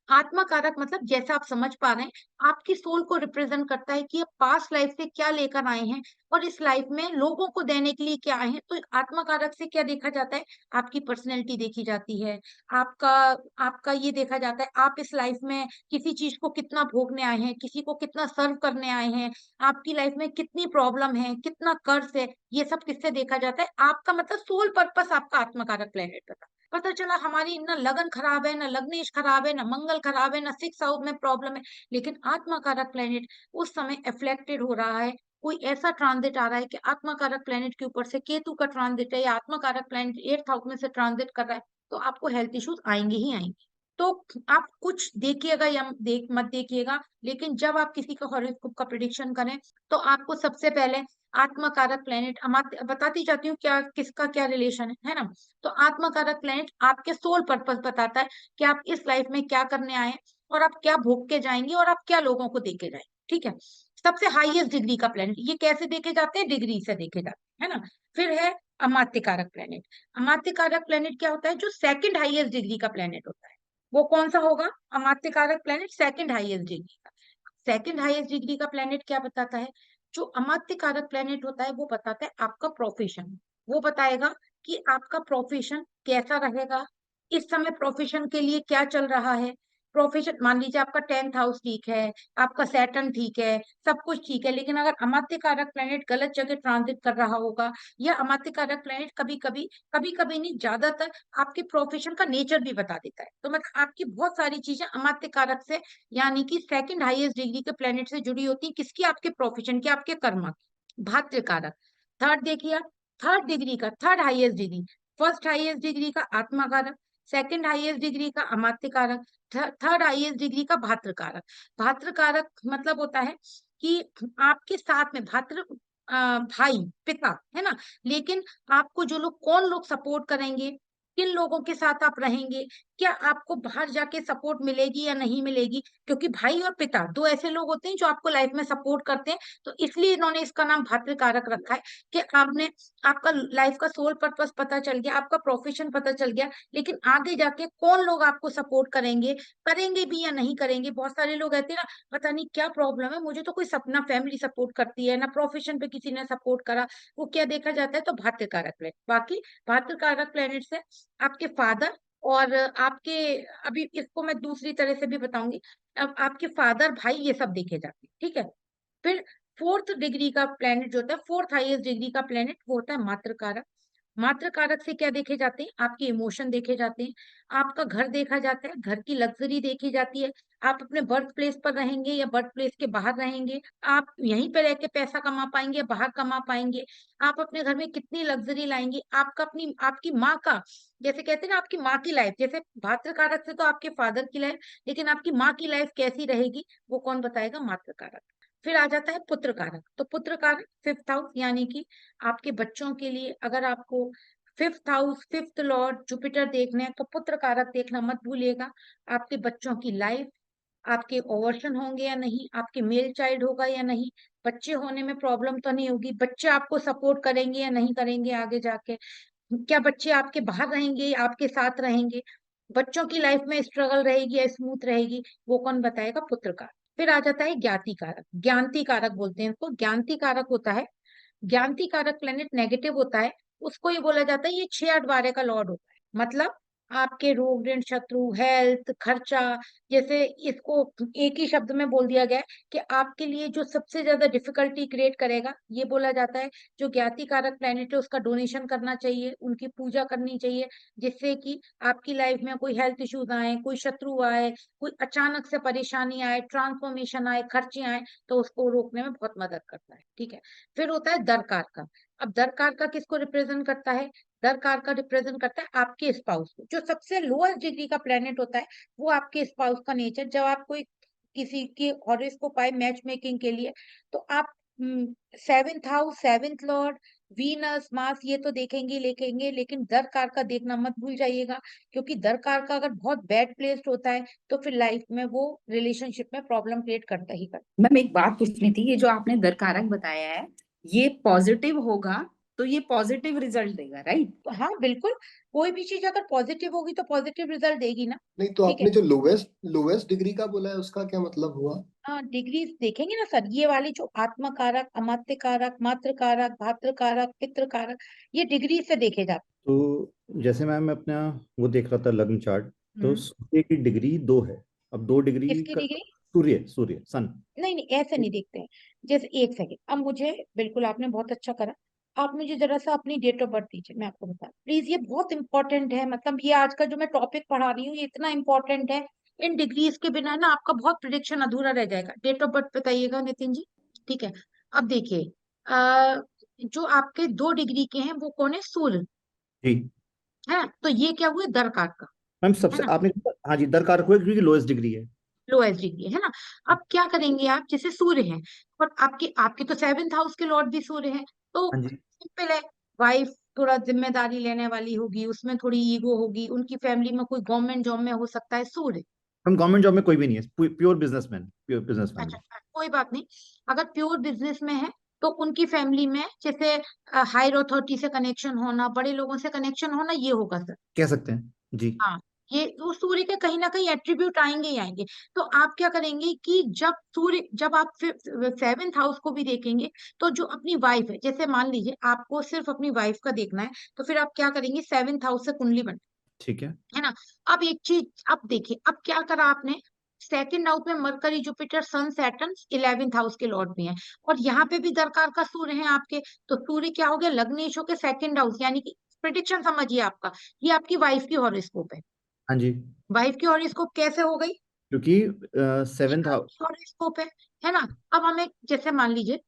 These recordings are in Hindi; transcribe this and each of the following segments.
आत्मा कारक मतलब जैसा आप समझ पा रहे हैं, आपकी सोल को रिप्रेजेंट करता है कि आप पास्ट लाइफ से क्या लेकर आए हैं और इस लाइफ में लोगों को देने के लिए क्या आए हैं। तो आत्मा कारक से क्या देखा जाता है, आपकी पर्सनैलिटी देखी जाती है, आपका आपका ये देखा जाता है आप इस लाइफ में किसी चीज को कितना भोगने आए हैं, किसी को कितना सर्व करने आए हैं, आपकी लाइफ में कितनी प्रॉब्लम है, कितना कर्ज है, ये सब किससे देखा जाता है। आपका मतलब सोल पर्पस आपका आत्मा कारक प्लेनेट का। पता चला हमारी ना लगन खराब है, ना लग्नेश खराब है, ना मंगल खराब है, ना सिक्स हाउस में प्रॉब्लम है, लेकिन आत्मा कारक प्लेनेट उस समय अफ्लेक्टेड हो रहा है। कोई ऐसा ट्रांजिट आ रहा है कि आत्मा कारक प्लेनेट के ऊपर से केतु का ट्रांजिट है या आत्मा कारक प्लेनेट 8th हाउस में से ट्रांजिट कर रहा है, तो आपको हेल्थ इश्यूज आएंगे ही आएंगे। तो आप कुछ देखिएगा या देख मत देखिएगा, लेकिन जब आप किसी का हॉरोस्कोप का प्रिडिक्शन करें, तो आपको सबसे पहले आत्मा कारक प्लेनेट बताती जाती हूँ क्या किसका क्या रिलेशन है ना। तो आत्मा कारक प्लेनेट आपके सोल पर्पस बताता है कि आप इस लाइफ में क्या करने आए हैं और आप क्या भोग के जाएंगे और आप क्या लोगों को देके जाएंगे। ठीक है, सबसे हाईएस्ट डिग्री का प्लेनेट ये कैसे देखे जाते हैं, डिग्री से देखे जाते हैं, है ना। फिर है अमात्य कारक प्लेनेट। अमात्य कारक प्लेनेट क्या होता है, जो सेकंड हाईएस्ट डिग्री का प्लेनेट होता है, वो कौन सा होगा, अमात्य कारक प्लेनेट सेकंड हाईएस्ट डिग्री का। सेकंड हाईएस्ट डिग्री का प्लेनेट क्या बताता है, जो अमात्य कारक प्लेनेट होता है वो बताता है आपका प्रोफेशन। वो बताएगा कि आपका प्रोफेशन कैसा रहेगा, इस समय प्रोफेशन के लिए क्या चल रहा है। प्रोफेशन मान लीजिए आपका 10th हाउस ठीक है, आपका सैटर्न ठीक है, सब कुछ ठीक है, लेकिन अगर अमात्य कारक प्लेनेट गलत जगह ट्रांजिट कर रहा होगा, या अमात्य कारक प्लेनेट कभी कभी नहीं ज्यादातर आपके प्रोफेशन का नेचर भी बता देता है। तो मतलब आपकी बहुत सारी चीजें अमात्य कारक से यानी कि सेकंड हाईएस्ट डिग्री के प्लेनेट से जुड़ी होती है, किसकी, आपके प्रोफेशन की, आपके कर्म की। भाग्य कारक थर्ड देखिए आप, थर्ड डिग्री का, third highest degree, first highest degree का आत्मा कारक, सेकंड हाईएस्ट डिग्री का अमात्य कारक, थर्ड हाईएस्ट डिग्री का भात्र कारक। भात्र कारक मतलब होता है कि आपके साथ में भात्र भाई पिता है ना, लेकिन आपको जो लोग कौन लोग सपोर्ट करेंगे, किन लोगों के साथ आप रहेंगे, क्या आपको बाहर जाके सपोर्ट मिलेगी या नहीं मिलेगी, क्योंकि भाई और पिता दो ऐसे लोग होते हैं जो आपको लाइफ में सपोर्ट करते हैं। तो इसलिए इन्होंने इसका नाम भातृकारक रखा है कि आपने आपका लाइफ का सोल पर्पस पता चल गया, आपका प्रोफेशन पता चल गया, लेकिन आगे जाके कौन लोग आपको सपोर्ट करेंगे, करेंगे भी या नहीं करेंगे। बहुत सारे लोग कहते हैं ना, पता नहीं क्या प्रॉब्लम है, मुझे तो कोई सपना फैमिली सपोर्ट करती है ना, प्रोफेशन पे किसी ने सपोर्ट करा। वो क्या देखा जाता है, तो भातृकारक प्लेनेट। बाकी भातृकारक प्लेनेट से आपके फादर और आपके, अभी इसको मैं दूसरी तरह से भी बताऊंगी, अब आपके फादर भाई ये सब देखे जाते हैं। ठीक है, फिर फोर्थ डिग्री का प्लेनेट जो होता है, फोर्थ हाईएस्ट डिग्री का प्लेनेट, वो होता है मातृ कारक। मातृ कारक से क्या देखे जाते हैं, आपके इमोशन देखे जाते हैं, आपका घर देखा जाता है, घर की लग्जरी देखी जाती है, आप अपने बर्थ प्लेस पर रहेंगे या बर्थ प्लेस के बाहर रहेंगे, आप यहीं पे रह के पैसा कमा पाएंगे या बाहर कमा पाएंगे, आप अपने घर में कितनी लग्जरी लाएंगे, आपका अपनी आपकी माँ का, जैसे कहते हैं ना आपकी माँ की लाइफ, जैसे भातृ कारक से तो आपके फादर की लाइफ, लेकिन आपकी माँ की लाइफ कैसी रहेगी, वो कौन बताएगा, मातृ कारक। फिर आ जाता है पुत्र कारक। तो पुत्र कारक 5th हाउस, यानी कि आपके बच्चों के लिए अगर आपको 5th house, 5th Lord Jupiter देखने हैं, तो पुत्र कारक देखना मत भूलिएगा। आपके बच्चों की लाइफ, आपके ओवर्शन होंगे या नहीं, आपके मेल चाइल्ड होगा या नहीं, बच्चे होने में प्रॉब्लम तो नहीं होगी, बच्चे आपको सपोर्ट करेंगे या नहीं करेंगे आगे जाके, क्या बच्चे आपके बाहर रहेंगे आपके साथ रहेंगे, बच्चों की लाइफ में स्ट्रगल रहेगी या स्मूथ रहेगी, वो कौन बताएगा, पुत्र कारक। फिर आ जाता है ज्ञाति कारक, ज्ञाति कारक बोलते हैं इसको। ज्ञाति कारक होता है, ज्ञाति कारक प्लेनेट नेगेटिव होता है, उसको ये बोला जाता है ये 6 8 12 का लॉर्ड होता है। मतलब आपके रोग ऋण शत्रु हेल्थ खर्चा, जैसे इसको एक ही शब्द में बोल दिया गया है कि आपके लिए जो सबसे ज्यादा डिफिकल्टी क्रिएट करेगा, ये बोला जाता है जो ज्ञाति कारक प्लेनेट है उसका डोनेशन करना चाहिए, उनकी पूजा करनी चाहिए, जिससे कि आपकी लाइफ में कोई हेल्थ इश्यूज आए, कोई शत्रु आए, कोई अचानक से परेशानी आए, ट्रांसफॉर्मेशन आए, खर्चे आए, तो उसको रोकने में बहुत मदद करता है। ठीक है, फिर होता है दरकार का। अब दरकार का किसको रिप्रेजेंट करता है, दरकार का रिप्रेजेंट करता है आपके स्पाउस को। जो सबसे लोअर डिग्री का प्लेनेट होता है, वो आपके स्पाउस का नेचर, जब आप कोई किसी की हॉरोस्कोप आए मैच मेकिंग के लिए, तो आप 7th house, 7th Lord, Venus, Mars, ये तो देखेंगे लेखेंगे, लेकिन दरकार का देखना मत भूल जाइएगा, क्योंकि दरकार का अगर बहुत बैड प्लेस्ड होता है, तो फिर लाइफ में वो रिलेशनशिप में प्रॉब्लम क्रिएट करता ही करता मैम एक बात पूछनी थी, ये जो आपने दरकारक बताया है, ये पॉजिटिव होगा तो ये पॉजिटिव रिजल्ट देगा, राइट? तो हाँ, बिल्कुल, कोई भी चीज़ अगर पॉज़िटिव होगी तो पॉज़िटिव रिज़ल्ट देगी ना, नहीं तो ठीक है? आपने जो लोवेस्ट डिग्री का बोला है उसका क्या मतलब हुआ? डिग्रीज़ देखेंगे ना सर, ये वाली जो आत्म कारक, अमात्य कारक, मातृ कारक, भातृ कारक, पितृ कारक, ये डिग्री से देखे जाते तो जैसे मैम मैं अपना वो देख रहा था लग्न चार्ट, हैं। तो सूर्य की डिग्री 2 है। अब 2 डिग्री किसकी का डिग्री? सूर्य सूर्य सन। नहीं, नहीं, ऐसे नहीं देखते हैं। जैसे 1 सेकंड, अब मुझे बिल्कुल आपने बहुत अच्छा करा। आप मुझे ज़रा-सा अपनी डेट ऑफ बर्थ दीजिए, मैं आपको बता प्लीज़ ये बहुत इम्पोर्टेंट है, मतलब ये आज का जो मैं टॉपिक पढ़ा रही हूँ, ये इतना इम्पोर्टेंट है। इन डिग्रीज़ के बिना ना आपका बहुत प्रिडिक्शन अधूरा रह जाएगा। डेट ऑफ बर्थ बताइएगा नितिन जी। ठीक है, अब देखिए जो आपके 2 डिग्री के हैं, वो कौन है? सूर्य, जी है ना? तो ये क्या हुए? दरकार का, मैम, है सबसे ना? आपने, हाँ जी, दरकार हुआ क्योंकि लोएस्ट डिग्री है। लोएस्ट डिग्री है ना? अब क्या करेंगे आप? जैसे सूर्य है और आपके आपके तो 7th हाउस के लॉर्ड भी सूर्य हैं, तो हाँ जी। सिंपल है, वाइफ थोड़ा जिम्मेदारी लेने वाली होगी, उसमें थोड़ी ईगो होगी, उनकी फैमिली में कोई गवर्नमेंट जॉब में हो सकता है सूर्य। हम गवर्नमेंट जॉब में कोई भी नहीं है, प्योर बिजनेसमैन, प्योर बिजनेस अच्छा, फैमिली। कोई बात नहीं। अगर प्योर बिजनेस में है तो उनकी फैमिली में जैसे हायर अथॉरिटी से कनेक्शन होना, बड़े लोगों से कनेक्शन होना, ये होगा सर। कह सकते हैं जी। हाँ, ये वो सूर्य के कहीं ना कहीं एट्रीब्यूट आएंगे ही आएंगे। तो आप क्या करेंगे कि जब आप फिर 7th हाउस को भी देखेंगे, तो जो अपनी वाइफ है, जैसे मान लीजिए आपको सिर्फ अपनी वाइफ का देखना है, तो फिर आप क्या करेंगे? 7th हाउस से कुंडली बन, ठीक है। है ना? अब एक चीज, अब देखिए, अब क्या करा आपने? सेकंड हाउस में मरकरी, जुपिटर, सन, सैटर्न 11th हाउस के लॉर्ड भी हैं, और यहाँ पे भी दरकार का सूर्य है आपके। तो सूर्य क्या हो गया? लग्नेश होके सेकंड हाउस, यानी कि प्रिडिक्शन समझिए आपका, ये आपकी वाइफ की हॉरोस्कोप है। हाँ जी, वाइफ की हॉरोस्कोप कैसे हो गई? क्योंकि ये 7th हाउस। आपकी हॉरोस्कोप है ना? अब हमें जैसे मान लीजिए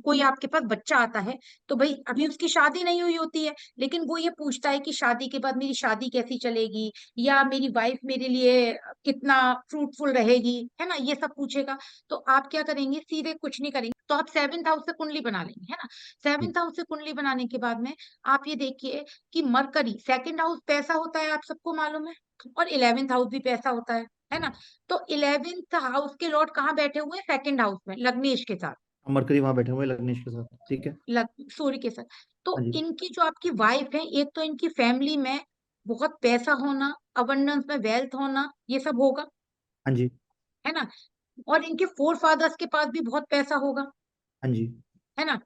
कोई आपके पास बच्चा आता है, तो भाई अभी उसकी शादी नहीं हुई होती है, लेकिन वो ये पूछता है कि शादी के बाद मेरी शादी कैसी चलेगी, या मेरी वाइफ मेरे लिए कितना फ्रूटफुल रहेगी, है ना? ये सब पूछेगा। तो आप क्या करेंगे? सीधे कुछ नहीं करेंगे, तो आप 7th हाउस से कुंडली बना लेंगे, है ना? 7th हाउस से कुंडली बनाने के बाद में आप ये देखिए कि मरकरी, सेकंड हाउस पैसा होता है, आप सबको मालूम है, और 11th हाउस भी पैसा होता है ना? तो 11th हाउस के लॉर्ड कहाँ बैठे हुए हैं? सेकंड हाउस में, लग्नेश के साथ, मरकरी वहां बैठे हुए हैं लग्नेश के साथ, ठीक है। सूर्य के साथ। तो हाँ जी। इनकी जो आपकी वाइफ है, एक तो इनकी फैमिली में बहुत पैसा होना, अबंडेंस में वेल्थ होना, ये सब होगा, हाँ जी। है ना? और इनके फोर फादर्स के पास भी बहुत पैसा होगा, हाँ जी। है ना?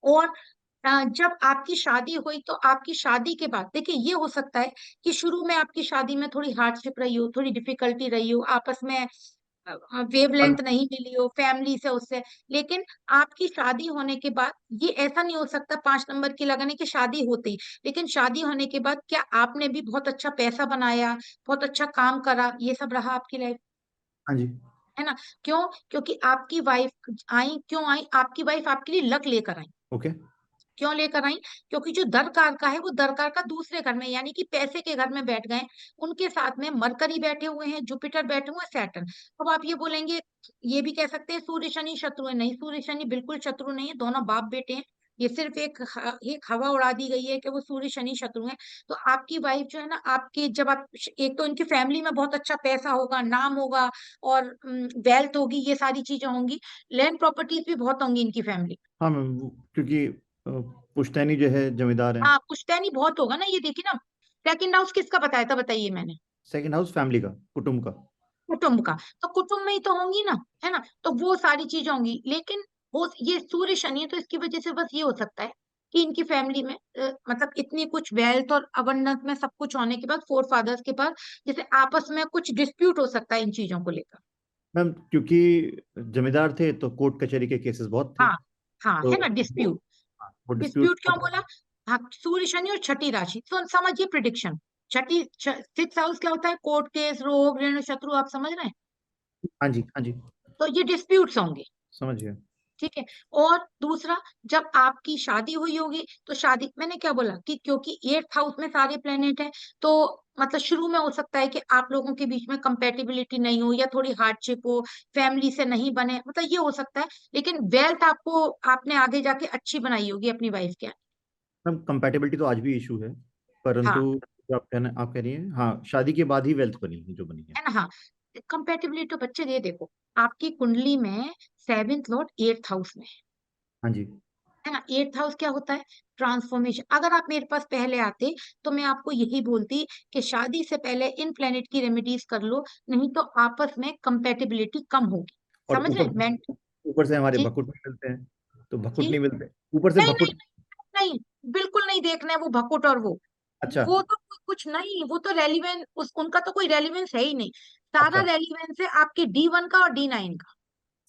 और जब आपकी शादी हुई, तो आपकी शादी के बाद देखिए, ये हो सकता है कि शुरू में आपकी शादी में थोड़ी हार्डशिप रही हो, थोड़ी डिफिकल्टी रही हो, आपस में वेवलेंथ नहीं मिली हो फैमिली से, उससे, लेकिन आपकी शादी होने के बाद ये ऐसा नहीं हो सकता 5 नंबर की लगाने की शादी होते ही, लेकिन शादी होने के बाद क्या आपने भी बहुत अच्छा पैसा बनाया, बहुत अच्छा काम करा, ये सब रहा आपकी लाइफ, हाँ जी। है ना? क्यों? क्योंकि आपकी वाइफ आई, क्यों आई? आपकी वाइफ आपके लिए लक लेकर आई। ओके। क्यों लेकर आई? क्योंकि जो दरकार का है, वो दरकार का दूसरे घर में, यानी कि पैसे के घर में बैठ गए। उनके साथ में मरकरी बैठे हुए हैं, जुपिटर बैठे हुए हैं, सैटर्न। अब आप ये बोलेंगे, ये भी कह सकते हैं सूर्य शनि शत्रु है। नहीं, सूर्य शनि बिल्कुल शत्रु नहीं है, दोनों बाप बेटे हैं। ये सिर्फ एक हवा उड़ा दी गई है कि वो सूर्य शनि शत्रु है। तो आपकी वाइफ जो है ना, आपकी जब आप एक तो इनकी फैमिली में बहुत अच्छा पैसा होगा, नाम होगा, और वेल्थ होगी, ये सारी चीजें होंगी। लैंड प्रॉपर्टीज भी बहुत होंगी इनकी फैमिली। हाँ मैम, क्योंकि पुश्तैनी जो है जमींदार है। हाँ, पुश्तैनी बहुत होगा ना, ये देखिए ना। सेकंड हाउस किसका बताया था, बताइए मैंने? सेकंड हाउस फैमिली का, कुटुंब का। कुटुंब का। तो कुटुंब में ही तो होंगी ना, है ना? तो वो सारी चीजें होंगी, लेकिन वो ये सूर्य शनि है, तो इसकी वजह से बस ये हो सकता है कि इनकी फैमिली में मतलब इतनी कुछ वेल्थ और अबंडेंस में सब कुछ होने के बाद, फोर फादर्स के पास, जैसे आपस में कुछ डिस्प्यूट हो सकता है इन चीजों को लेकर। मैम क्योंकि जमींदार थे तो कोर्ट कचहरी के केसेस बहुत थे, हाँ, हाँ, तो है ना, वो, डिस्प्यूट। हाँ, वो डिस्प्यूट। डिस्प्यूट क्यों बोला? हाँ, सूर्य शनि और छठी राशि, तो समझिए प्रिडिक्शन। सिक्स हाउस क्या होता है? कोर्ट केस, रोग, ऋण, शत्रु, आप समझ रहे हैं? हाँ जी। हाँ जी, तो ये डिस्प्यूट्स होंगे, समझ गया। ठीक है। और दूसरा, जब आपकी शादी हुई होगी, तो शादी, मैंने क्या बोला कि क्योंकि 8th हाउस में सारे प्लेनेट हैं, तो मतलब शुरू में हो सकता है कि आप लोगों के बीच में कंपेटिबिलिटी नहीं हो, या थोड़ी हार्डशिप हो, फैमिली से नहीं बने, मतलब ये हो सकता है। लेकिन वेल्थ आपको, आपने आगे जाके अच्छी बनाई होगी अपनी वाइफ के। मैम कंपैटिबिलिटी तो आज भी इशू है, परंतु हाँ, जो आप कह रही हैं, हाँ, शादी के बाद ही वेल्थ बनी है जो बनी है। है ना? हाँ, कंपेटिबिलिटी तो बच्चे, ये देखो, आपकी कुंडली में 7th लॉर्ड 8th हाउस में हाँ जी। है ना? 8th हाउस क्या होता है? ट्रांसफॉर्मेशन। अगर आप मेरे पास पहले आते तो मैं आपको यही बोलती कि शादी से पहले इन प्लेनेट की रेमेडीज कर लो, नहीं तो आपस में कंपेटिबिलिटी कम होगी। और समझ रहे हैं? ऊपर से हमारे जी भकुट नहीं मिलते हैं, तो भकुट जी। नहीं मिलते, ऊपर से नहीं नहीं भकुट। नहीं, बिल्कुल नहीं देखना है वो भकुट और अच्छा वो तो कुछ नहीं, वो तो रेलिवेंस उनका तो कोई रेलिवेंस है ही नहीं। सारा अच्छा, रेलिवेंस है आपके D1 का और D9 का।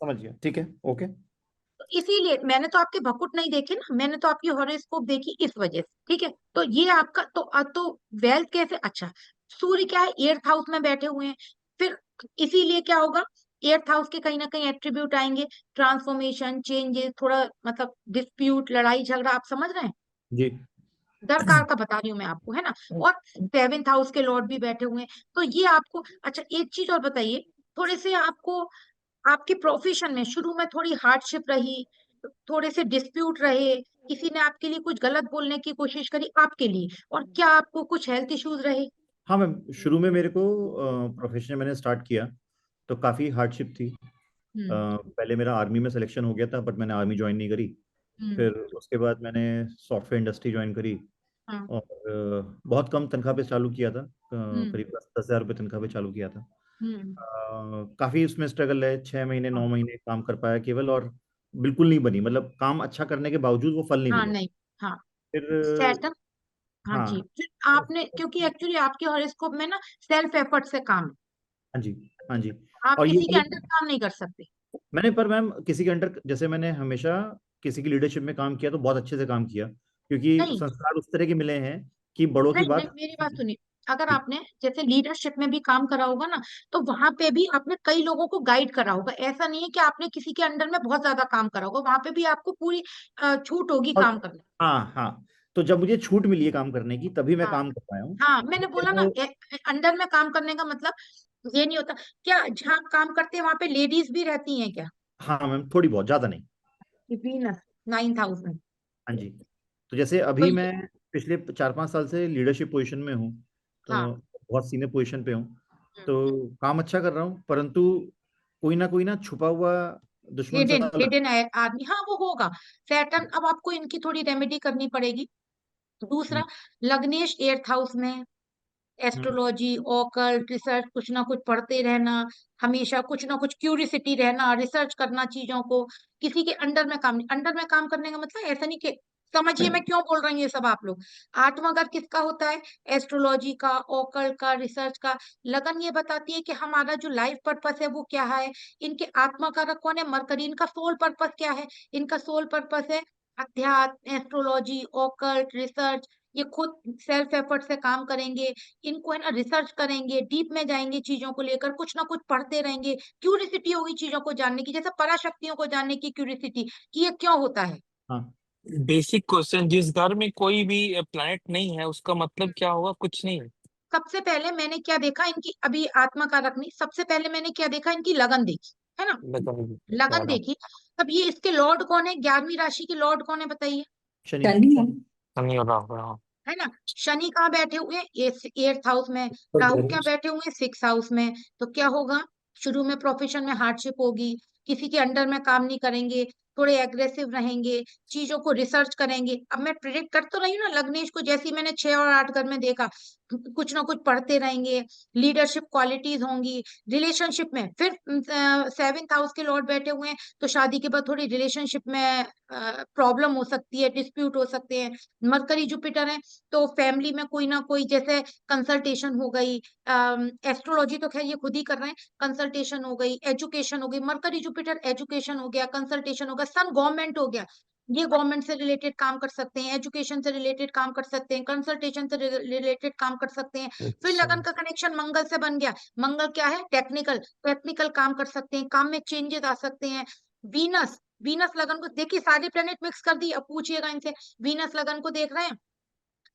समझ गया, ठीक है, ओके। तो इसीलिए मैंने तो आपके भकुट नहीं देखे ना, मैंने तो आपकी हॉरोस्कोप देखी इस वजह से। ठीक है, तो ये आपका तो वेल्थ कैसे? अच्छा, सूर्य क्या है, 8th हाउस में बैठे हुए हैं। फिर इसीलिए क्या होगा, 8th हाउस के कहीं ना कहीं एट्रीब्यूट आएंगे, ट्रांसफॉर्मेशन, चेंजेस, थोड़ा मतलब डिस्प्यूट, लड़ाई झगड़ा, आप समझ रहे हैं? जी दरकार का बता रही हूँ मैं आपको, है ना। और 7th हाउस के लॉर्ड भी बैठे हुए हैं, तो ये आपको। अच्छा, एक चीज और बताइए, थोड़े से आपको आपके प्रोफेशन में शुरू में थोड़ी हार्डशिप रही, थोड़े से डिस्प्यूट रहे, किसी ने आपके लिए कुछ गलत बोलने की कोशिश करी आपके लिए, और क्या आपको कुछ हेल्थ इश्यूज रहे? हाँ मैम, शुरू में मेरे को प्रोफेशन मैंने स्टार्ट किया तो काफ़ी हार्डशिप थी। हम्म पहले मेरा आर्मी में सिलेक्शन हो गया था, बट मैंने आर्मी ज्वाइन नहीं करी। हम्म फिर उसके बाद मैंने सॉफ्टवेयर इंडस्ट्री ज्वाइन करी, हाँ और बहुत कम तनख्वाह पे चालू किया था, हम्म करीब 10,000 रुपये तनख्वाह पे चालू किया था। हम्म काफ़ी उसमें स्ट्रगल है, 6 महीने हाँ 9 महीने काम कर पाया केवल, और बिल्कुल नहीं बनी, मतलब काम अच्छा करने के बावजूद वो फल नहीं हाँ मिले। नहीं हाँ फिर सैटर्न। हाँ जी, हाँ फिर आपने, क्योंकि एक्चुअली आपके हॉरोस्कोप में ना सेल्फ एफर्ट से काम है, हाँ जी, हाँ जी। आप और ये किसी के अंडर काम नहीं कर सकते। मैंने, पर मैम किसी के अंडर, जैसे मैंने हमेशा किसी की लीडरशिप में काम किया तो बहुत अच्छे से काम किया, क्योंकि नहीं संस्कार उस तरह के मिले हैं कि बड़ों की नहीं नहीं, बात। मेरी बात सुनिए, अगर जी आपने जैसे लीडरशिप में भी काम करा होगा ना, तो वहां पे भी आपने कई लोगों को गाइड करा होगा। ऐसा नहीं है कि आपने किसी के अंडर में बहुत ज्यादा काम करा होगा, वहां पे भी आपको पूरी छूट होगी और काम करने। हाँ हाँ, तो जब मुझे छूट मिली है काम करने की तभी मैं हाँ काम कर पाया हूँ। हाँ, मैंने बोला ना, तो अंडर में काम करने का मतलब ये नहीं होता। क्या जहाँ आप काम करते हैं वहां पे लेडीज भी रहती हैं क्या? हाँ मैम, थोड़ी बहुत, ज़्यादा नहीं। वीनस 9th हाउस में। हाँ जी, तो जैसे तो अभी मैं पिछले 4-5 साल से लीडरशिप पोजीशन में हूँ, हाँ, तो बहुत सीनियर पोजीशन पे हूँ, हम्म, तो काम अच्छा कर रहा हूँ, परंतु कोई ना छुपा हुआ दुश्मन सा हिडन लग। हिडन है आदमी, हाँ वो होगा। सैटर्न, अब आपको इनकी थोड़ी रेमेडी करनी पड़ेगी। हम्म, दूसरा, लग्नेश 8th हाउस में, हम्म, एस्ट्रोलॉजी, ऑकल्ट, रिसर्च, कुछ ना कुछ पढ़ते रहना, हमेशा कुछ ना कुछ क्यूरिसिटी रहना, रिसर्च करना चीजों को। किसी के अंडर में काम नहीं, अंडर में काम करने का मतलब ऐसा नहीं कि, समझिए मैं क्यों बोल रही हूँ ये सब आप लोग। आत्मा घर किसका होता है? एस्ट्रोलॉजी का, ऑकल्ट का, रिसर्च का। लगन ये बताती है कि हमारा जो लाइफ पर्पस है वो क्या है। इनके आत्मा का कौन है? मरकरी। इनका सोल पर्पस क्या है? इनका सोल पर्पस है अध्यात्म, एस्ट्रोलॉजी, ऑकल्ट, रिसर्च। ये खुद सेल्फ एफर्ट से काम करेंगे, इनको है ना रिसर्च करेंगे, डीप में जाएंगे चीजों को लेकर, कुछ ना कुछ पढ़ते रहेंगे, क्यूरिसिटी होगी चीजों को जानने की, जैसे पराशक्तियों को जानने की क्यूरिसिटी कि ये क्यों होता है। हाँ बेसिक क्वेश्चन, जिस घर में कोई भी प्लैनेट नहीं है उसका मतलब क्या होगा? कुछ नहीं। सबसे पहले मैंने क्या देखा इनकी, अभी आत्मा का रखनी, सबसे पहले मैंने क्या देखा, इनकी लगन देखी, है ना। बताइए लगन क्या। देखी। अब ये इसके लॉर्ड कौन है, 11वीं राशि के लॉर्ड कौन है बताइए? शनि। शनि है। नहीं हो रहा। है ना। शनि कहाँ बैठे हुए हैं? ये 8th हाउस में। राहु क्या बैठे हुए हैं? 6th हाउस में। तो क्या होगा, शुरू में प्रोफेशन में हार्डशिप होगी, किसी के अंडर में काम नहीं करेंगे, थोड़े एग्रेसिव रहेंगे, चीजों को रिसर्च करेंगे। अब मैं प्रिडिक्ट कर तो रही हूँ ना, लग्नेश को जैसे ही मैंने 6 और 8 घर में देखा, कुछ ना कुछ पढ़ते रहेंगे, लीडरशिप क्वालिटीज होंगी। रिलेशनशिप में फिर 7th हाउस के लॉर्ड बैठे हुए हैं, तो शादी के बाद थोड़ी रिलेशनशिप में प्रॉब्लम हो सकती है, डिस्प्यूट हो सकते हैं। मरकरी जुपिटर है, तो फैमिली में कोई ना कोई, जैसे कंसल्टेशन हो गई, एस्ट्रोलॉजी तो खैर ये खुद ही कर रहे हैं, कंसल्टेशन हो गई, एजुकेशन हो गई, मरकरी जुपिटर, एजुकेशन हो गया, कंसल्टेशन हो गया, सन गवर्नमेंट हो गया, ये गवर्नमेंट से रिलेटेड काम कर सकते हैं, एजुकेशन से रिलेटेड काम कर सकते हैं, कंसल्टेशन से रिलेटेड काम कर सकते हैं। फिर अच्छा। लगन का कनेक्शन मंगल से बन गया, मंगल क्या है? टेक्निकल, टेक्निकल काम कर सकते हैं, काम में चेंजेस आ सकते हैं। वीनस, वीनस लगन को देखिए, सारे प्लेनेट मिक्स कर दिए, अब पूछिएगा इनसे। वीनस लगन को देख रहे हैं,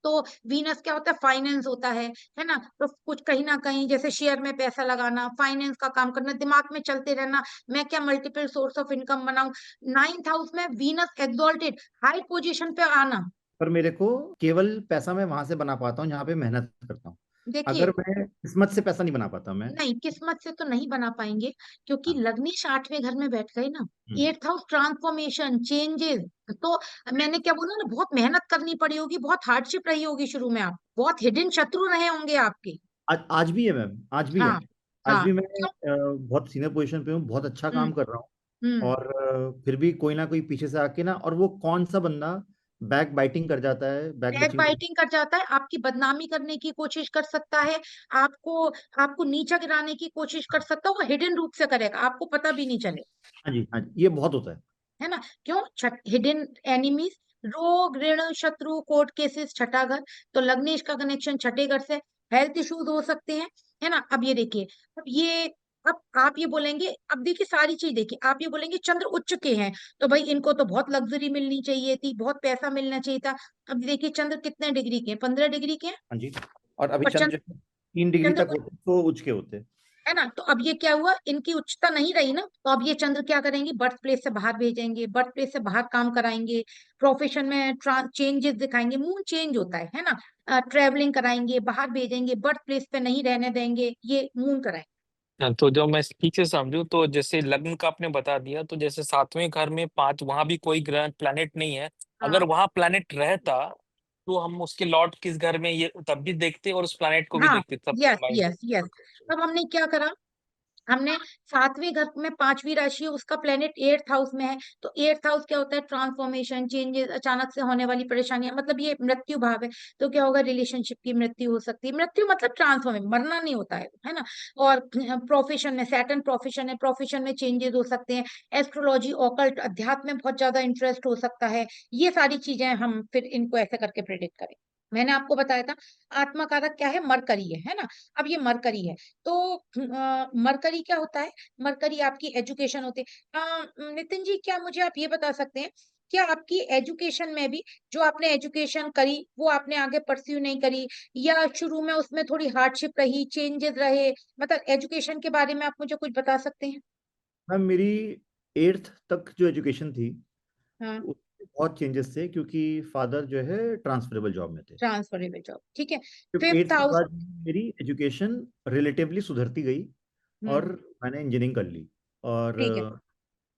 तो वीनस क्या होता है? फाइनेंस होता है ना। तो कुछ कहीं ना कहीं जैसे शेयर में पैसा लगाना, फाइनेंस का काम करना, दिमाग में चलते रहना, मैं क्या मल्टीपल सोर्स ऑफ इनकम बनाऊं। 9th हाउस में वीनस एग्जॉल्टेड, हाई पोजीशन पे आना। पर मेरे को केवल पैसा मैं वहां से बना पाता हूँ जहाँ पे मेहनत करता हूँ। देखिए, अगर मैं किस्मत से पैसा नहीं बना पाता मैं। नहीं किस्मत से तो नहीं बना पाएंगे, क्योंकि हाँ। लग्नेश 8वें घर में बैठ गए ना। हम्म। 8th house transformation changes. तो मैंने क्या बोला ना, बहुत मेहनत करनी पड़ी होगी, बहुत हार्डशिप रही होगी शुरू में, आप बहुत हिडन शत्रु रहे होंगे आपके। आज भी है मैम, आज भी है। हाँ आज हाँ, भी मैं क्यों? बहुत सीनियर पोजीशन पे हूँ, बहुत अच्छा हम्म काम कर रहा हूँ। हम्म। और फिर भी कोई ना कोई पीछे से आके ना, और वो कौन सा बंदा बैक बाइटिंग कर जाता है, बैक बैक बिचिंग कर। बाइटिंग कर जाता है, आपकी बदनामी करने की कोशिश कर सकता है, आपको आपको नीचा गिराने की कोशिश कर सकता है, वो हिडन रूप से करेगा, आपको पता भी नहीं चले। हाँ जी, हाँ जी, ये बहुत होता है। है ना? क्यों? हिडन एनिमीज, रोग ऋण शत्रु कोर्ट केसेस, छठा घर। तो लग्नेश का कनेक्शन छठे घर से। हेल्थ इश्यूज हो सकते हैं। है ना? अब ये देखिए, अब आप ये बोलेंगे, अब देखिए सारी चीज देखिए, आप ये बोलेंगे चंद्र उच्च के हैं, तो भाई इनको तो बहुत लग्जरी मिलनी चाहिए थी, बहुत पैसा मिलना चाहिए था। अब देखिए चंद्र कितने डिग्री के हैं? 15 डिग्री के हैं। हाँ जी। और अभी और चंद्र जो है 3 डिग्री चंद्र तक होते हैं, तो उच्च के होते हैं। है ना? तो अब ये क्या हुआ, इनकी उच्चता नहीं रही ना, तो अब ये चंद्र क्या करेंगे, बर्थ प्लेस से बाहर भेजेंगे, बर्थ प्लेस से बाहर काम कराएंगे, प्रोफेशन में चेंजेस दिखाएंगे, मून चेंज होता है ना, ट्रेवलिंग कराएंगे, बाहर भेजेंगे, बर्थ प्लेस पे नहीं रहने देंगे, ये मून कराएंगे। हाँ, तो जो मैं ठीक से समझूं तो जैसे लग्न का आपने बता दिया, तो जैसे 7वें घर में 5, वहां भी कोई ग्रह प्लैनेट नहीं है। हाँ अगर वहां प्लैनेट रहता तो हम उसके लॉर्ड किस घर में ये तब भी देखते और उस प्लैनेट को भी हाँ, देखते, तब यस कंबाइन। Yes yes. अब हमने क्या करा, हमने 7वें घर में 5वीं राशि है, उसका प्लेनेट 8th हाउस में है। तो 8th हाउस क्या होता है, ट्रांसफॉर्मेशन, चेंजेस, अचानक से होने वाली परेशानियां, मतलब ये मृत्यु भाव है। तो क्या होगा, रिलेशनशिप की मृत्यु हो सकती है, मृत्यु मतलब ट्रांसफॉर्मेशन, मरना नहीं होता है ना। और प्रोफेशन में, सैटर्न प्रोफेशन है, प्रोफेशन में चेंजेस हो सकते हैं। एस्ट्रोलॉजी, ऑकल्ट, अध्यात्म में बहुत ज्यादा इंटरेस्ट हो सकता है। ये सारी चीजें हम फिर इनको ऐसे करके प्रेडिक्ट करें। मैंने आपको बताया था, आत्मा कारक क्या है, मरकरी है ना। अब ये मरकरी है, तो मरकरी क्या होता है, मरकरी आपकी एजुकेशन होती है। नितिन जी, क्या मुझे आप ये बता सकते हैं, क्या आपकी एजुकेशन में भी, जो आपने एजुकेशन करी वो आपने आगे परस्यू नहीं करी, या शुरू में उसमें थोड़ी हार्डशिप रही, चेंजेस रहे, मतलब एजुकेशन के बारे में आप मुझे कुछ बता सकते हैं? मैम मेरी 8th तक जो एजुकेशन थी, हाँ, उसमें बहुत चेंजेस थे, क्योंकि फादर जो है ट्रांसफरेबल जॉब में थे। ट्रांसफरेबल जॉब, ठीक है। फिर 8th 5th के हाउस, बाद मेरी एजुकेशन रिलेटिवली सुधरती गई, और हम्म, मैंने इंजीनियरिंग कर ली। और ठीक है।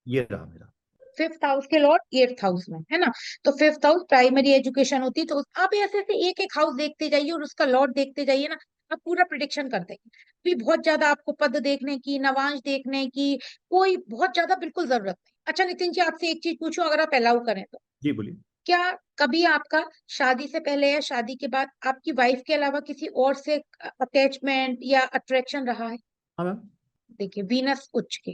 ये रहा मेरा। 5th हाउस के लॉर्ड 8th हाउस में है ना। तो 5th हाउस प्राइमरी एजुकेशन होती है, तो आप ऐसे ऐसे एक एक हाउस देखते जाइए और उसका लॉर्ड देखते जाइए ना, आप पूरा प्रिडिक्शन कर देंगे। भी बहुत ज्यादा आपको पद देखने की, नवांश देखने की कोई बहुत ज्यादा बिल्कुल जरूरत नहीं। अच्छा नितिन जी, आपसे एक चीज पूछूं, अगर आप अलाउ करें तो, जी बोलिए। क्या कभी आपका शादी से पहले या शादी के बाद आपकी वाइफ के अलावा किसी और से अटैचमेंट या अट्रैक्शन रहा है? हाँ मैम। देखिए वीनस उच्च के,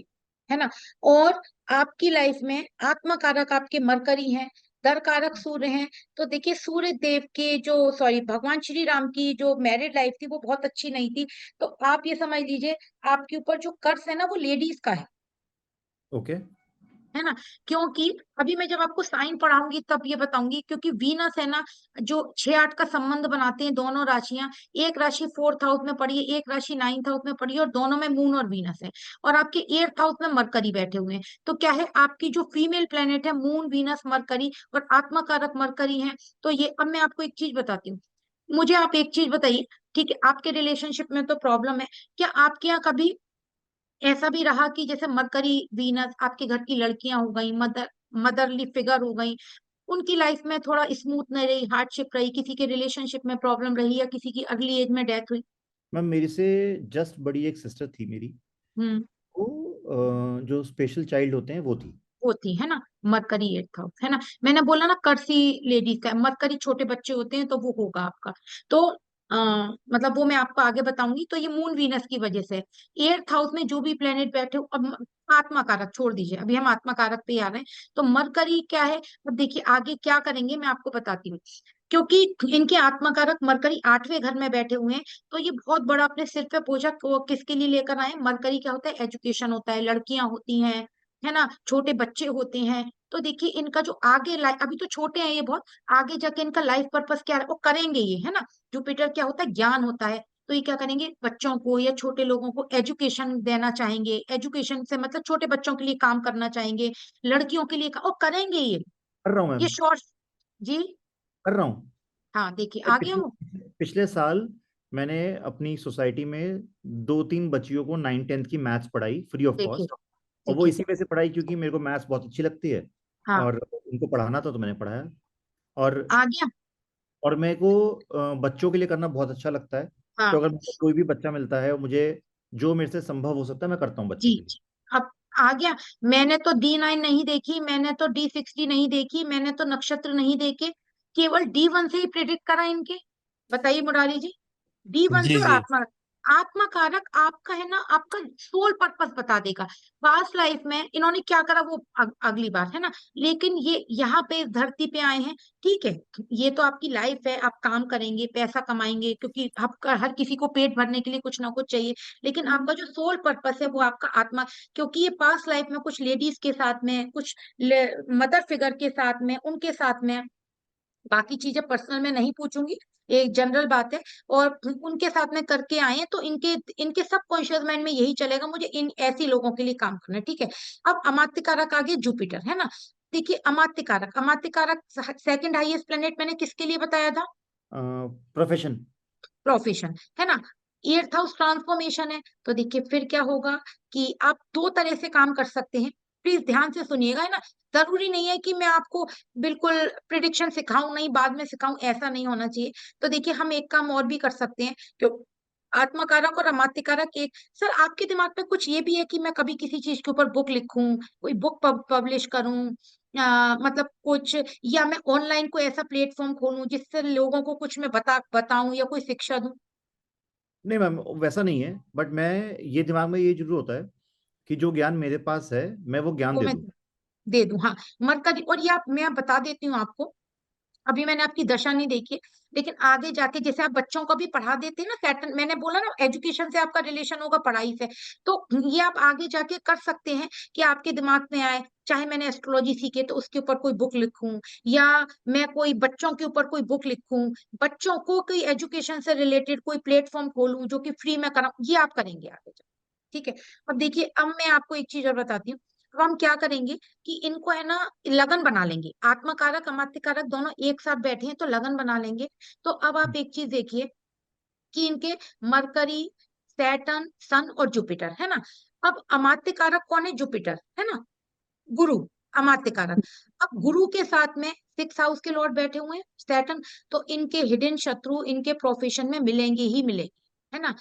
है ना। और आपकी लाइफ में आत्मा कारक आपके मरकरी हैं, दर कारक सूर्य हैं। तो देखिए सूर्य देव के जो, सॉरी, भगवान श्री राम की जो मैरिड लाइफ थी वो बहुत अच्छी नहीं थी। तो आप ये समझ लीजिए, आपके ऊपर जो कर्ज है ना वो लेडीज का ओके। है ना। क्योंकि अभी मैं जब आपको साइन पढ़ाऊंगी तब ये बताऊंगी, क्योंकि वीनस है ना, जो 6-8 का संबंध बनाते हैं दोनों राशियां, एक राशि 4th हाउस में पड़ी है, एक राशि 9th हाउस में पड़ी है, और दोनों में मून और वीनस है। और आपके 8th हाउस में मरकरी बैठे हुए हैं। तो क्या है, आपकी जो फीमेल प्लेनेट है, मून वीनस मरकरी और आत्मा कारक मरकरी है। तो ये, अब मैं आपको एक चीज बताती हूँ, मुझे आप एक चीज बताइए, ठीक है, आपके रिलेशनशिप में तो प्रॉब्लम है, क्या आपके यहाँ कभी ऐसा भी रहा कि जैसे मरकरी वीनस, आपके घर की लड़कियां हो गई, मदरली फिगर हो गई, उनकी लाइफ में थोड़ा स्मूथ नहीं रही, हार्डशिप रही, किसी के रिलेशनशिप में प्रॉब्लम रही, या किसी की अर्ली एज में डेथ हुई? मैम मेरे से जस्ट बड़ी एक सिस्टर थी मेरी, हम्म, वो जो स्पेशल चाइल्ड होते हैं वो थी। होती है ना, मरकरी 8th हाउस है ना। मैंने बोला ना कर्सी लेडीज का, मरकरी छोटे बच्चे होते हैं, तो वो होगा आपका। तो मतलब वो मैं आपको आगे बताऊंगी। तो ये मून वीनस की वजह से 8th हाउस में जो भी प्लेनेट बैठे हो, अब आत्मा कारक छोड़ दीजिए, अभी हम आत्मा कारक पे ही आ रहे हैं। तो मरकरी क्या है, अब देखिए आगे क्या करेंगे मैं आपको बताती हूँ। क्योंकि इनके आत्मा कारक मरकरी 8वें घर में बैठे हुए हैं, तो ये बहुत बड़ा अपने सिर पे बोझ किसके लिए लेकर आए। मरकरी क्या होता है, एजुकेशन होता है, लड़कियां होती हैं, है ना, छोटे बच्चे होते हैं। तो देखिए इनका जो आगे लाइफ, अभी तो छोटे हैं ये बहुत, आगे जाके इनका लाइफ पर्पस क्या है वो करेंगे ये, है ना। जुपिटर क्या होता है, ज्ञान होता है। तो ये क्या करेंगे, बच्चों को या छोटे लोगों को एजुकेशन देना चाहेंगे, एजुकेशन से मतलब छोटे बच्चों के लिए काम करना चाहेंगे, लड़कियों के लिए और करेंगे कर रहा हूँ ये मैम, शॉर्ट। जी, कर रहा हूँ। हाँ देखिए आगे पिछले हम, पिछले साल मैंने अपनी सोसाइटी में 2-3 बच्चियों को 9-10th की मैथ्स पढ़ाई फ्री ऑफ देखिए कॉस्ट। और वो देखिए इसी वजह से पढ़ाई क्योंकि मेरे को मैथ्स बहुत अच्छी लगती है हाँ और उनको पढ़ाना था तो मैंने पढ़ाया। और आ गया। और मेरे को बच्चों के लिए करना बहुत अच्छा लगता है। तो हाँ अगर मुझे कोई भी बच्चा मिलता है, मुझे जो मेरे से संभव हो सकता है मैं करता हूँ बच्चों जी के लिए। जी। अब आ गया। मैंने तो D9 नहीं देखी, मैंने तो D60 नहीं देखी, मैंने तो नक्षत्र नहीं देखे, केवल D1 से ही प्रेडिक्ट करा इनके। बताइए मुरारी जी। D1 जी से। और जी। आत्मा आत्मा कारक आपका है ना, आपका सोल पर्पस बता देगा। पास्ट लाइफ में इन्होंने क्या करा वो अगली बात है ना, लेकिन ये यहाँ पे इस धरती पे आए हैं। ठीक है, ये तो आपकी लाइफ है, आप काम करेंगे, पैसा कमाएंगे, क्योंकि आपका हर किसी को पेट भरने के लिए कुछ ना कुछ चाहिए। लेकिन आपका जो सोल पर्पस है वो आपका आत्मा, क्योंकि ये पास्ट लाइफ में कुछ लेडीज के साथ में, कुछ मदर फिगर के साथ में, उनके साथ में, बाकी चीजें पर्सनल में नहीं पूछूंगी, एक जनरल बात है, और उनके साथ में करके आए हैं, तो इनके इनके सब कॉन्शियस माइंड में यही चलेगा, मुझे इन ऐसी लोगों के लिए काम करना है। ठीक है। अब अमात्य कारक आगे जुपिटर है ना। देखिए अमात्य कारक सेकंड हाईएस्ट प्लेनेट मैंने किसके लिए बताया था? प्रोफेशन। प्रोफेशन है ना। एट्थ हाउस ट्रांसफॉर्मेशन है, तो देखिए फिर क्या होगा कि आप दो तरह से काम कर सकते हैं। प्लीज ध्यान से सुनिएगा, है ना। जरूरी नहीं है कि मैं आपको बिल्कुल प्रिडिक्शन सिखाऊं, नहीं बाद में सिखाऊं, ऐसा नहीं होना चाहिए। तो देखिए हम एक काम और भी कर सकते हैं, क्यों आत्मकारक और अमात्य कारक एक। सर आपके दिमाग में कुछ ये भी है कि मैं कभी किसी चीज के ऊपर बुक लिखूं, कोई बुक पब्लिश करूं, मतलब कुछ, या मैं ऑनलाइन कोई ऐसा प्लेटफॉर्म खोलूं जिससे लोगों को कुछ मैं बताऊं या कोई शिक्षा दूं? नहीं मैम, वैसा नहीं है, बट मैं ये दिमाग में ये जरूर होता है कि जो ज्ञान मेरे पास है मैं वो ज्ञान वो दे मैं दूं। दे दूं, हाँ। मरकरी, और ये आप, मैं बता देती हूँ आपको, अभी मैंने आपकी दशा नहीं देखी है, लेकिन आगे जाके जैसे आप बच्चों को भी पढ़ा देते हैं ना, सैटर्न, मैंने बोला ना एजुकेशन से आपका रिलेशन होगा पढ़ाई से, तो ये आप आगे जाके कर सकते हैं कि आपके दिमाग में आए, चाहे मैंने एस्ट्रोलॉजी सीखे तो उसके ऊपर कोई बुक लिखूं, या मैं कोई बच्चों के ऊपर कोई बुक लिखूं, बच्चों को कोई एजुकेशन से रिलेटेड कोई प्लेटफॉर्म खोलूं जो कि फ्री में कराऊं, ये आप करेंगे आगे जाके। ठीक है। अब देखिए, अब मैं आपको एक चीज और बताती हूँ। अब हम क्या करेंगे कि इनको है ना लगन बना लेंगे, आत्मा कारक अमात्य कारक दोनों एक साथ बैठे हैं तो लगन बना लेंगे। तो अब आप एक चीज देखिए कि इनके मरकरी, सैटर्न, सन और जुपिटर है ना। अब अमात्य कारक कौन है? जुपिटर है ना, गुरु, अमात्य कारक। अब गुरु के साथ में 6 हाउस के लॉर्ड बैठे हुए हैं, सैटर्न, तो इनके हिडन शत्रु इनके प्रोफेशन में मिलेंगे ही मिलेंगे, है ना।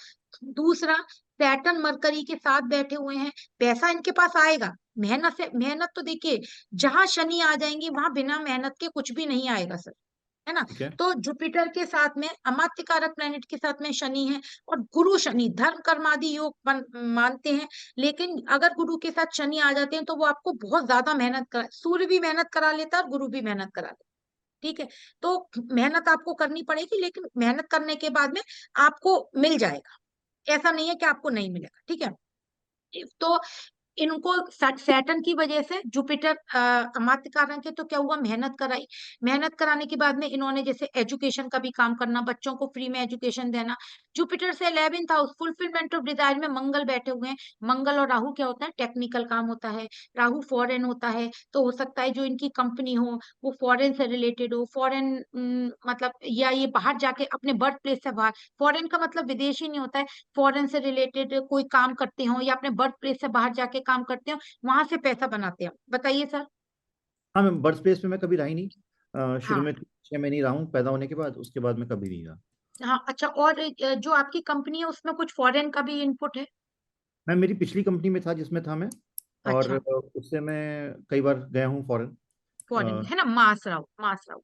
दूसरा, सैटर्न मरकरी के साथ बैठे हुए हैं, पैसा इनके पास आएगा, मेहनत से, मेहनत तो देखिए, जहां शनि आ जाएंगी वहां बिना मेहनत के कुछ भी नहीं आएगा सर, है ना। ठीक है। तो जुपिटर के साथ में अमात्य कारक प्लैनेट के साथ में शनि है, और गुरु शनि धर्म कर्मादि योग मानते हैं। लेकिन अगर गुरु के साथ शनि आ जाते हैं तो वो आपको बहुत ज्यादा मेहनत करा, सूर्य भी मेहनत करा लेता है और गुरु भी मेहनत करा लेता है। ठीक है। तो मेहनत आपको करनी पड़ेगी, लेकिन मेहनत करने के बाद में आपको मिल जाएगा, ऐसा नहीं है कि आपको नहीं मिलेगा। ठीक है। तो इनको सैटर्न की वजह से जुपिटर अमात्य कारक है, तो क्या हुआ, मेहनत कराई। मेहनत कराने के बाद में इन्होंने जैसे एजुकेशन का भी काम करना, बच्चों को फ्री में एजुकेशन देना। जुपिटर से 11th house fulfilment of desire में मंगल बैठे हुए हैं। मंगल और राहु क्या होता है? टेक्निकल काम होता है। राहु फॉरेन होता है, तो हो सकता है जो इनकी कंपनी हो वो फॉरेन से रिलेटेड हो, फॉरेन मतलब, या ये बाहर जाके अपने बर्थ प्लेस से बाहर, फॉरेन का मतलब विदेशी नहीं होता है, फॉरेन से रिलेटेड कोई काम करते हो या अपने बर्थ प्लेस से बाहर जाके काम करते हो, वहां से पैसा बनाते हो। बताइए सर। हाँ मैम, बर्थ प्लेस पे मैं कभी रहा ही नहीं। शुरू हाँ में 6 महीने ही रहा हूँ पैदा होने के बाद, उसके बाद मैं कभी नहीं रहा। हाँ। अच्छा, और जो आपकी कंपनी है उसमें कुछ फॉरेन का भी इनपुट है? मैं मेरी पिछली कंपनी में था जिसमें था मैं, और अच्छा, उससे मैं कई बार गया हूँ फॉरेन। फॉरेन है ना, मास राव, मास राव।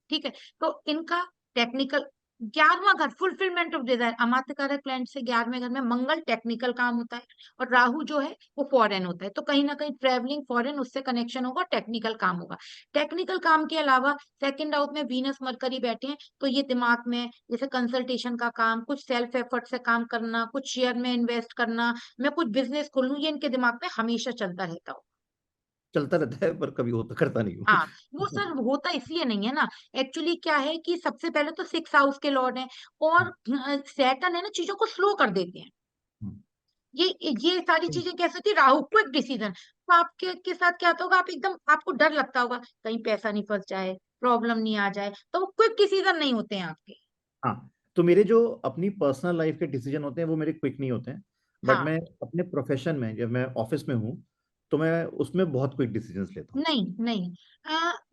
ठीक है। तो इनका टेक्निकल 11वां घर फुलफिलमेंट ऑफ डिजायर, अमात्य कारक प्लैनेट से 11वें घर में मंगल टेक्निकल काम होता है, और राहु जो है वो फॉरेन होता है, तो कहीं ना कहीं ट्रेवलिंग फॉरेन, उससे कनेक्शन होगा, टेक्निकल काम होगा। टेक्निकल काम के अलावा सेकंड हाउस में वीनस मरकरी बैठे हैं, तो ये दिमाग में जैसे कंसल्टेशन का काम, कुछ सेल्फ एफर्ट से काम करना, कुछ शेयर में इन्वेस्ट करना, मैं कुछ बिजनेस खोलूं, ये इनके दिमाग में हमेशा चलता रहता हो। चलता रहता है पर कभी होता करता नहीं हूँ। हाँ, वो सर होता इसलिए नहीं है ना, एक्चुअली क्या है कि सबसे पहले तो 6 हाउस के लॉर्ड हैं, और सैटर्न है ना, चीजों को स्लो कर देते हैं। ये ये सारी चीजें कैसे होती है? राहु क्विक डिसीजन, तो आपके के साथ क्या होगा, आप एकदम, आपको डर लगता होगा कहीं पैसा नहीं फंस जाए, प्रॉब्लम नहीं आ जाए, तो वो क्विक डिसीजन नहीं होते हैं आपके। हाँ, तो मेरे जो अपनी पर्सनल लाइफ के डिसीजन होते हैं वो मेरे क्विक नहीं होते हैं, बट हाँ मैं अपने प्रोफेशन में जब मैं ऑफिस में हूँ तो मैं उसमें बहुत क्विक डिसीजंस लेता हूँ। नहीं नहीं,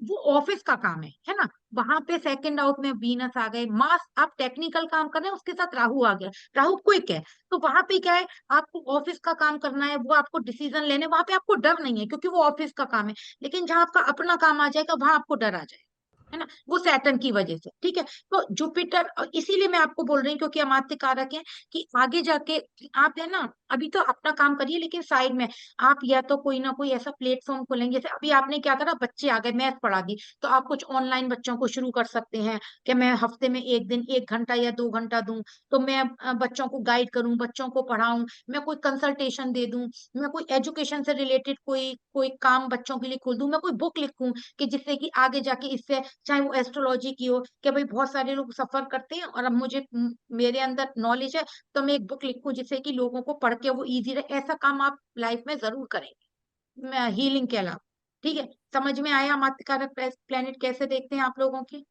वो ऑफिस का काम है ना। वहां पे सेकंड आउट में वीनस आ गए, मार्स, आप टेक्निकल काम कर रहे हैं, उसके साथ राहु आ गया, राहु क्विक है। तो वहां पे क्या है, आपको ऑफिस का काम करना है, वो आपको डिसीजन लेने, वहां पे आपको डर नहीं है क्योंकि वो ऑफिस का काम है। लेकिन जहां आपका अपना काम आ जाएगा वहां आपको डर आ जाएगा, है ना, वो सैटर्न की वजह से। ठीक है, तो जुपिटर, और इसीलिए मैं आपको बोल रही हूँ क्योंकि अमात्य कारक है कि आगे जाके आप, है ना, अभी तो अपना काम करिए लेकिन साइड में आप या तो कोई ना कोई ऐसा प्लेटफॉर्म खोलेंगे। जैसे अभी आपने क्या करा, बच्चे आ गए, मैथ पढ़ा दी, तो आप कुछ ऑनलाइन बच्चों को शुरू कर सकते हैं कि मैं हफ्ते में एक दिन 1 घंटा या 2 घंटा दूं, तो मैं बच्चों को गाइड करूं, बच्चों को पढ़ाऊं, मैं कोई कंसल्टेशन दे दूं, मैं कोई एजुकेशन से रिलेटेड कोई कोई काम बच्चों के लिए खोल दूं, मैं कोई बुक लिखूं कि जिससे कि आगे जाके इससे, चाहे वो एस्ट्रोलॉजी की हो कि भाई बहुत सारे लोग सफर करते हैं और अब मुझे मेरे अंदर नॉलेज है, तो मैं एक बुक लिखूं जिससे कि लोगों को पढ़ के वो इजी रहे। ऐसा काम आप लाइफ में जरूर करेंगे हीलिंग के अलावा। ठीक है, समझ में आया मात्रकारक प्लेनेट कैसे देखते हैं आप लोगों के?